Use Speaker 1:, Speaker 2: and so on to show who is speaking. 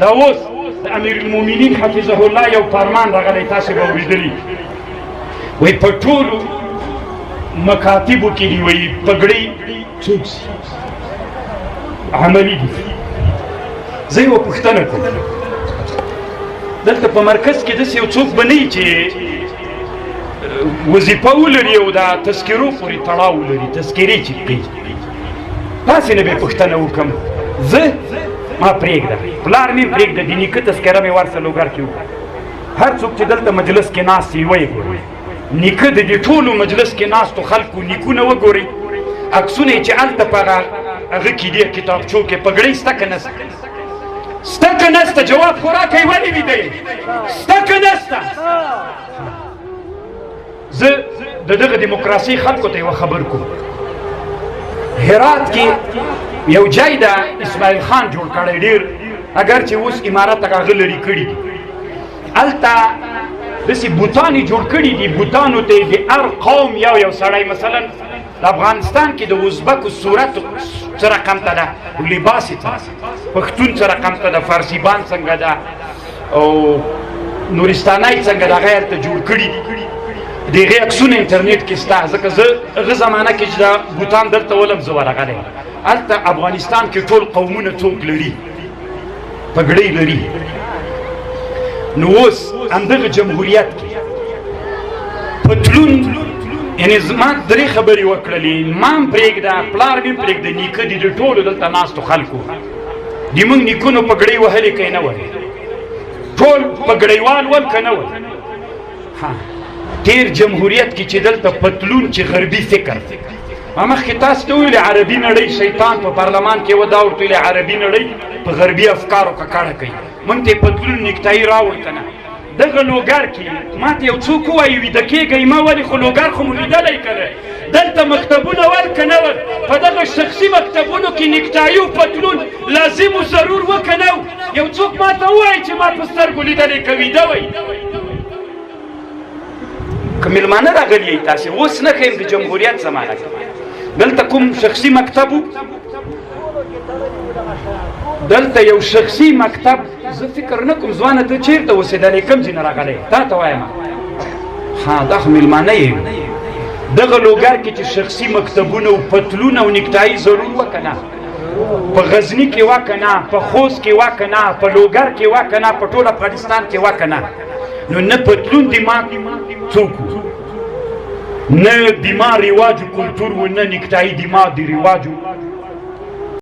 Speaker 1: دا اوس د امیر المؤمنین حفظه الله یو فرمان راغلی، تاسې به اورېدلي، وایي په ټولو مکاتبو کې دي وایي پګړۍ څوک سي عملي دي. زه یوه پوښتنه کوم، دلته په مرکز کې داسې یو څوک به نه وي چې وظیفه ولري او دا تذکرو پورې تړاو ولري، تذکرې چې کوي، تاسې نه به یې پوښتنه وکړم. زه ما پرېږده، پلار مې پرېږده، د نیکه تذکره مې ورسره لوګر کې وکړه. هر څوک چې دلته مجلس کې ناست وي ویې ګورئ، نیکه د دې ټولو مجلس کې ناستو خلکو نیکونه وګورئ، عکسونه یې چې هلته په هغه کې دي کتابچو کې پګړۍ شته که نسته؟ شته که نسته؟ جواب خو راکئ، ولې ویده یې؟ شته که نسته؟ زه د دغه دیموکراسۍ خلکو ته یوه خبر کوم. هرات کې یو جای ده اسماعیل خان جوړ کړی ډېر، اگر چې اوس امارت هغه لرې کړي دي، هلته داسې بوتان یې جوړ کړي دي. بوتانو ته د هر قوم یو سړی، مثلا د افغانستان کې د ازبکو صورت څه رقم ته ده، لباس یې څه، پښتون څه رقم ته ده، فارسیبان څنګه ده، او نورستانی څنګه ده، هغه یې هلته جوړ کړي دي. د هغې عکسونه انټرنیټ کې شته، ځکه زه هغه زمانه کې چې دا بوتان دلته ولم زه ورغلی. هلته افغانستان کې ټول قومونه څوک لري، پګړۍ لري. نو اوس همدغه جمهوریت کې پتلون، یعنې زما درې خبرې وکړلې، ما هم پرېږده، پلار مې پرېږده، نیکه دي د ټولو دلته ناستو خلکو د موږ نیکونو پګړۍ وهلې که یې نه وهلې؟ ټول پګړیوال ول که نه ول؟ تیر جمهوریت کې چې دلته پتلون چې غربي فکر، ما مخکې تاسو ته ویلې عربي نړۍ شیطان په پارلمان کې ودا ورته ویلې عربي نړۍ په غربي افکارو ککړه کوي، موږ ته یې پتلون نیکتایي راوړ که نه؟ دغه لوګر کې ما ته یو څوک ووایي ویده کېږئ، ما ولې خو لوګر خو مو لیدلی که نه؟ دلته مکتبونه ول که نه ول؟ په دغه شخصي مکتبونو کې نیکتایي او پتلون لازم و ضرور و که نه و؟ یو څوک ما ته ووایي چې ما په سترګو لیدلی که ویده وی؟ که مېلمانه راغلي یئ تاسې، اوس نه ښیم د جمهوریت زمانه کې دلته کوم شخصي مکتب و؟ دلته یو شخصي مکتب، زه فکر نه کوم ځوانه ته چېرته اوسېدلی، کوم ځای نه راغلی تا ته وایم؟ دا خو مېلمانه یې. دغه لوګر کې چې شخصي مکتبونه او پتلون او نیکتایي ضرور وه که نه؟ په غزني کې وه که نه؟ په خوست کې وه که نه؟ په لوګر کې وه که نه؟ په ټول افغانستان کې وه که نه؟ نو نه پتلون دماغ څوک و، نه دماغ رواج و کلتور و، نه نیکتایي دماغ د رواج و.